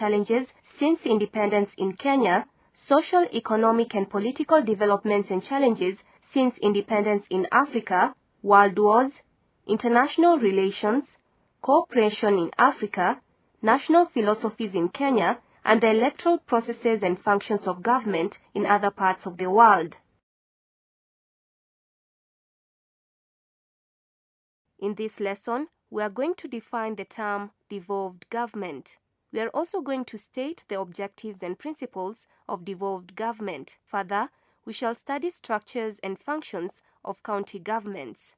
challenges since independence in Kenya, social, economic and political developments and challenges since independence in Africa, world wars, international relations, cooperation in Africa, national philosophies in Kenya, and the electoral processes and functions of government in other parts of the world. In this lesson, we are going to define the term devolved government. We are also going to state the objectives and principles of devolved government. Further, we shall study structures and functions of county governments.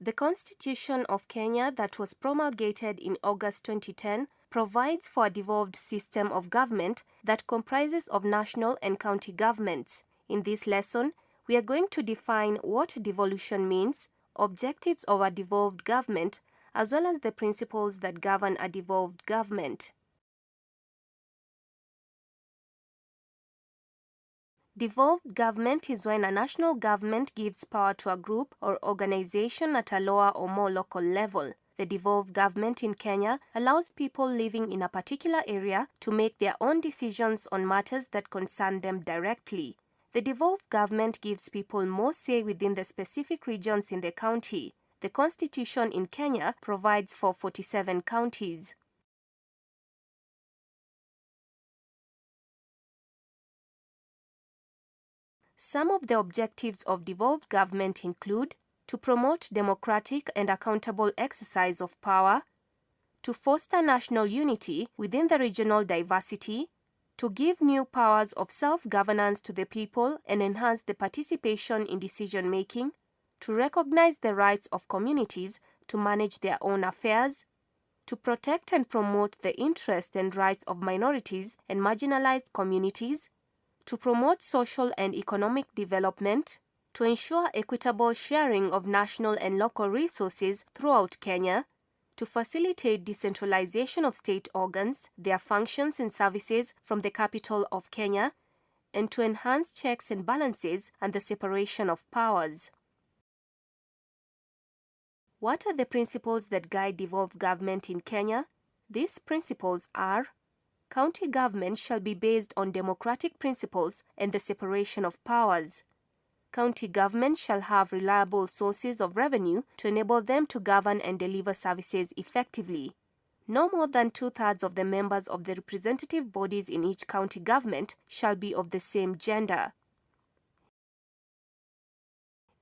The Constitution of Kenya that was promulgated in August 2010 provides for a devolved system of government that comprises of national and county governments. In this lesson, we are going to define what devolution means, objectives of a devolved government, as well as the principles that govern a devolved government. Devolved government is when a national government gives power to a group or organization at a lower or more local level. The devolved government in Kenya allows people living in a particular area to make their own decisions on matters that concern them directly. The devolved government gives people more say within the specific regions in the county. The Constitution in Kenya provides for 47 counties. Some of the objectives of devolved government include to promote democratic and accountable exercise of power, to foster national unity within the regional diversity, to give new powers of self-governance to the people and enhance the participation in decision-making, to recognize the rights of communities to manage their own affairs, to protect and promote the interests and rights of minorities and marginalized communities, to promote social and economic development, to ensure equitable sharing of national and local resources throughout Kenya, to facilitate decentralization of state organs, their functions and services from the capital of Kenya, and to enhance checks and balances and the separation of powers. What are the principles that guide devolved government in Kenya? These principles are: county government shall be based on democratic principles and the separation of powers. County government shall have reliable sources of revenue to enable them to govern and deliver services effectively. No more than 2/3 of the members of the representative bodies in each county government shall be of the same gender.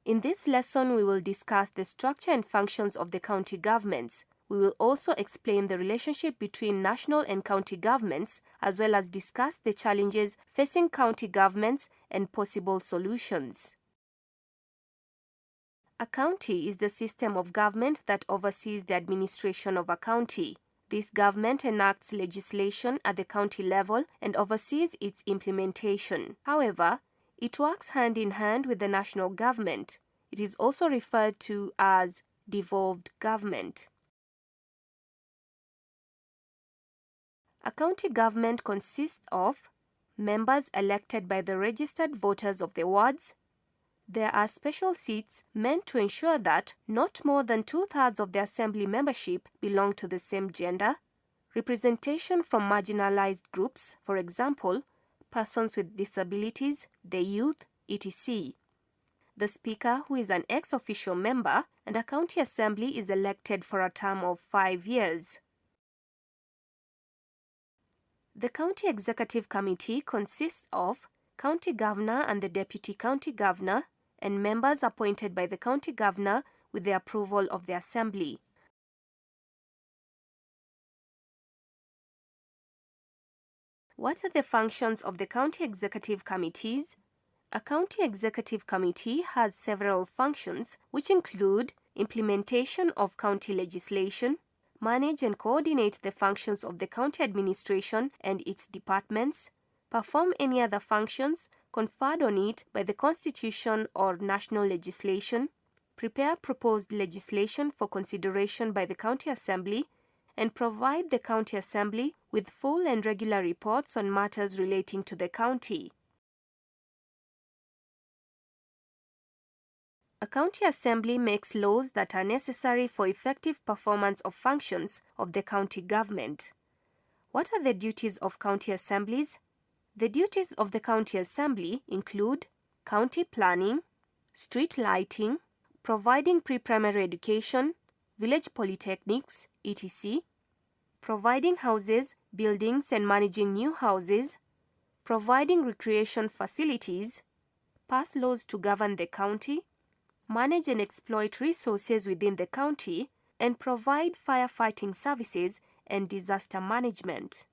In this lesson, we will discuss the structure and functions of the county governments. We will also explain the relationship between national and county governments, as well as discuss the challenges facing county governments and possible solutions. A county is the system of government that oversees the administration of a county. This government enacts legislation at the county level and oversees its implementation. However, it works hand in hand with the national government. It is also referred to as devolved government. A county government consists of members elected by the registered voters of the wards. There are special seats meant to ensure that not more than 2/3 of the assembly membership belong to the same gender. Representation from marginalized groups, for example, persons with disabilities, the youth, etc. The Speaker, who is an ex-officio member, and a county assembly is elected for a term of 5 years. The County Executive Committee consists of county governor and the deputy county governor, and members appointed by the county governor with the approval of the assembly. What are the functions of the county executive committees? A county executive committee has several functions, which include implementation of county legislation, manage and coordinate the functions of the county administration and its departments, perform any other functions conferred on it by the Constitution or national legislation, prepare proposed legislation for consideration by the County Assembly, and provide the County Assembly with full and regular reports on matters relating to the county. A county assembly makes laws that are necessary for effective performance of functions of the county government. What are the duties of county assemblies? The duties of the county assembly include county planning, street lighting, providing pre-primary education, village polytechnics, etc., providing houses, buildings and managing new houses, providing recreation facilities, pass laws to govern the county, manage and exploit resources within the county, and provide firefighting services and disaster management.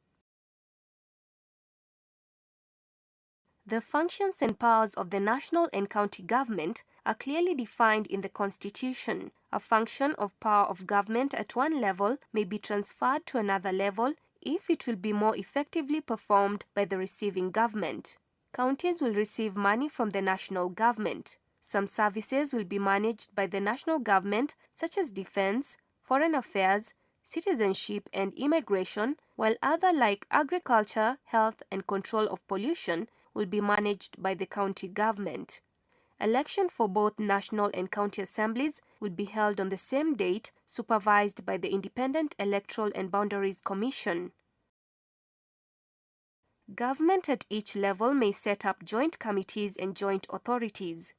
The functions and powers of the national and county government are clearly defined in the Constitution. A function of power of government at one level may be transferred to another level if it will be more effectively performed by the receiving government. Counties will receive money from the national government. Some services will be managed by the national government, such as defense, foreign affairs, citizenship and immigration, while other like agriculture, health and control of pollution will be managed by the county government. Election for both national and county assemblies will be held on the same date, supervised by the Independent Electoral and Boundaries Commission. Government at each level may set up joint committees and joint authorities.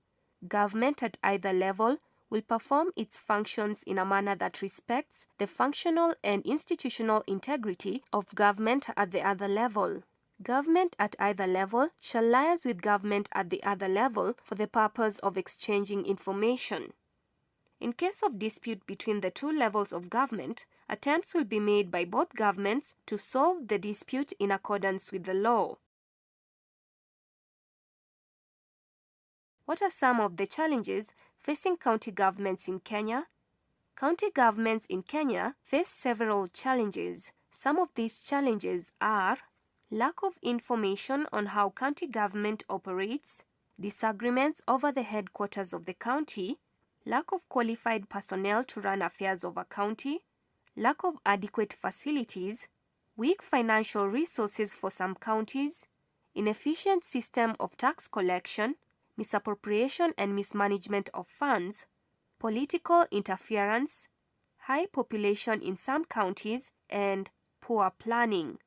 Government at either level will perform its functions in a manner that respects the functional and institutional integrity of government at the other level. Government at either level shall liaise with government at the other level for the purpose of exchanging information. In case of dispute between the two levels of government, attempts will be made by both governments to solve the dispute in accordance with the law. What are some of the challenges facing county governments in Kenya? County governments in Kenya face several challenges. Some of these challenges are lack of information on how county government operates, disagreements over the headquarters of the county, lack of qualified personnel to run affairs of a county, lack of adequate facilities, weak financial resources for some counties, inefficient system of tax collection, misappropriation and mismanagement of funds, political interference, high population in some counties, and poor planning.